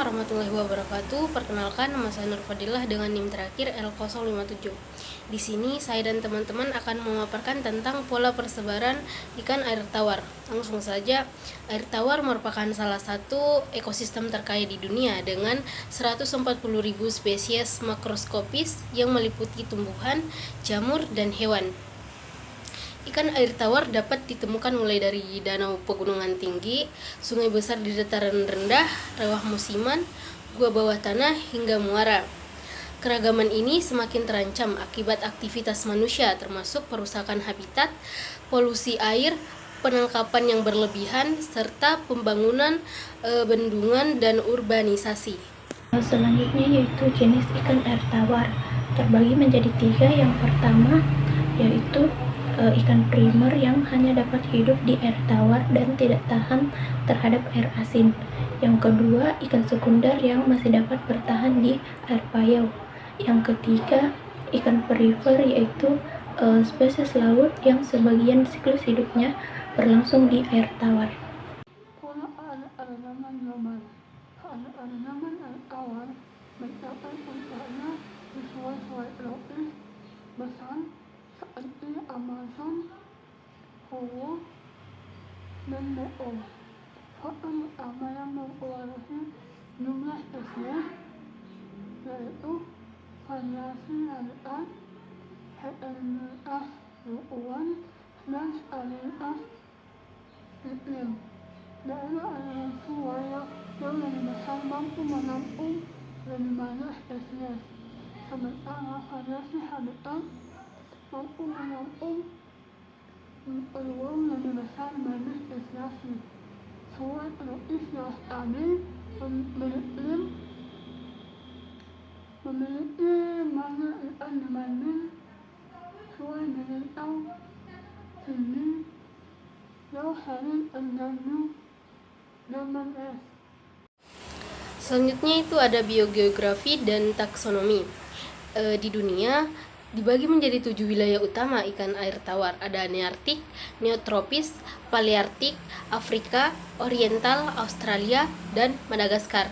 warahmatullahi wabarakatuh. Perkenalkan, nama saya Nur Fadilah dengan NIM terakhir L057. Di sini saya dan teman-teman akan memaparkan tentang pola persebaran ikan air tawar. Langsung saja, air tawar merupakan salah satu ekosistem terkaya di dunia dengan 140.000 spesies makroskopis yang meliputi tumbuhan, jamur, dan hewan. Ikan air tawar dapat ditemukan mulai dari danau pegunungan tinggi, sungai besar di dataran rendah, rawa musiman, gua bawah tanah, hingga muara. Keragaman ini semakin terancam akibat aktivitas manusia termasuk perusakan habitat, polusi air, penangkapan yang berlebihan, serta pembangunan bendungan dan urbanisasi. Selanjutnya yaitu jenis ikan air tawar terbagi menjadi 3. Yang pertama yaitu ikan primer yang hanya dapat hidup di air tawar dan tidak tahan terhadap air asin. Yang kedua, ikan sekunder yang masih dapat bertahan di air payau. Yang ketiga, ikan perifer yaitu spesies laut yang sebagian siklus hidupnya berlangsung di air tawar. Pola air global. Air tawar mencapai puncaknya di sungai-sungai tropis besar seperti Amazon, Kongo, dan Mekong. Faktor utama yang mempengaruhi jumlah spesies yaitu variasi habitat, heterogenitas lingkungan, dan stabilitas iklim. Daerah aliran sungai yang lebih besar mampu menampung lebih banyak spesies, sementara variasi habitat mampu menampung peluang lebih besar bagi spesies. Sungai tropis yang stabil memiliki banyak ikan dibanding sungai berintang tinggi yang sering terganggu zaman es. Selanjutnya itu ada biogeografi dan taksonomi. Di dunia dibagi menjadi 7 wilayah utama ikan air tawar. Ada neartik, neotropis, paleartik, Afrika, Oriental, Australia, dan Madagaskar.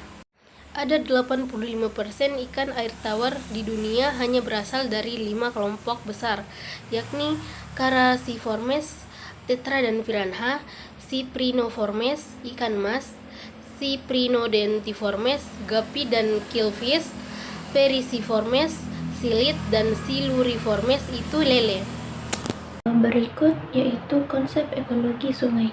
Ada 85% ikan air tawar di dunia hanya berasal dari 5 kelompok besar, yakni Carassiformes, Tetra dan Piranha, Cyprinoformes, ikan mas, Cyprinodentiformes, guppy dan killfish, Periciformes, silit, dan Siluriformes itu lele. Berikut yaitu konsep ekologi sungai.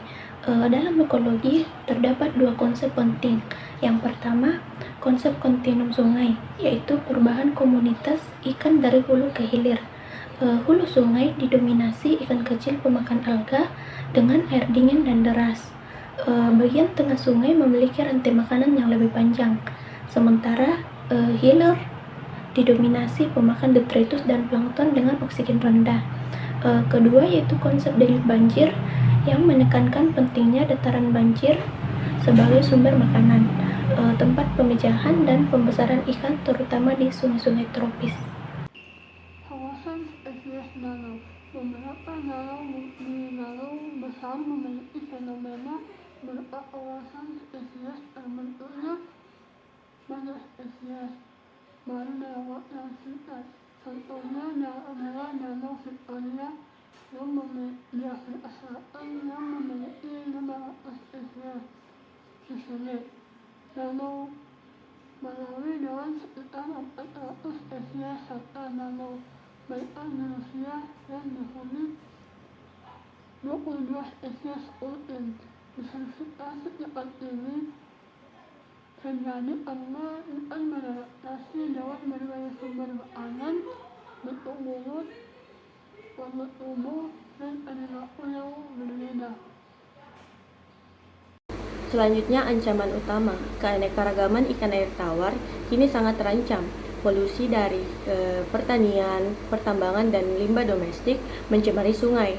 Dalam ekologi terdapat 2 konsep penting. Yang pertama, konsep kontinum sungai, yaitu perubahan komunitas ikan dari hulu ke hilir. Hulu sungai didominasi ikan kecil pemakan alga dengan air dingin dan deras. Bagian tengah sungai memiliki rantai makanan yang lebih panjang, sementara hilir didominasi pemakan detritus dan plankton dengan oksigen rendah. Kedua yaitu konsep delik banjir yang menekankan pentingnya dataran banjir sebagai sumber makanan, tempat pemijahan dan pembesaran ikan terutama di sungai-sungai tropis. Kawasan spesies danau. Beberapa danau besar memiliki fenomena berupa kawasan spesies terbentuknya banyak spesies baru dalam waktu yang singkat. Contohnya adalah Danau Victoria yang di Afrika Selatan yang memiliki 500 spesies. Susunya Danau Malawi dengan sekitar 400 spesies serta danau Baikal di Rusia yang dihuni 22 spesies urban. Diversifikasi ikan ini terjadi karena ikan beradaptasi dengan berbagai sumber makanan, bentuk mulut, warna tubuh, dan perilaku yang berbeda. Selanjutnya, ancaman utama. Keanekaragaman ikan air tawar kini sangat terancam. Polusi dari pertanian, pertambangan, dan limbah domestik mencemari sungai.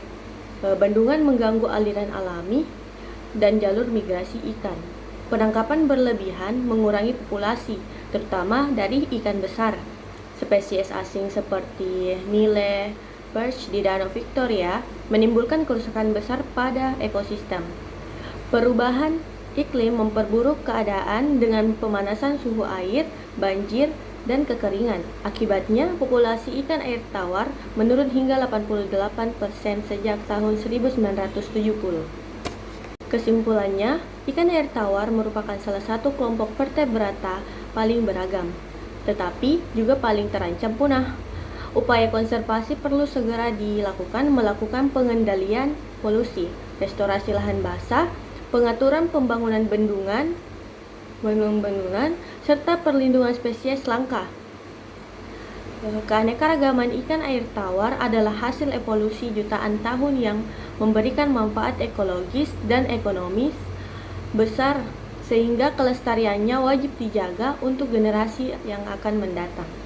Bendungan mengganggu aliran alami dan jalur migrasi ikan. Penangkapan berlebihan mengurangi populasi, terutama dari ikan besar. Spesies asing seperti nile, perch di Danau Victoria menimbulkan kerusakan besar pada ekosistem. Perubahan iklim memperburuk keadaan dengan pemanasan suhu air, banjir, dan kekeringan. Akibatnya, populasi ikan air tawar menurun hingga 88% sejak tahun 1970. Kesimpulannya, ikan air tawar merupakan salah satu kelompok vertebrata paling beragam, tetapi juga paling terancam punah. Upaya konservasi perlu segera dilakukan melakukan pengendalian polusi, restorasi lahan basah, pengaturan pembangunan bendungan, serta perlindungan spesies langka. Keanekaragaman ikan air tawar adalah hasil evolusi jutaan tahun yang memberikan manfaat ekologis dan ekonomis besar, sehingga kelestariannya wajib dijaga untuk generasi yang akan mendatang.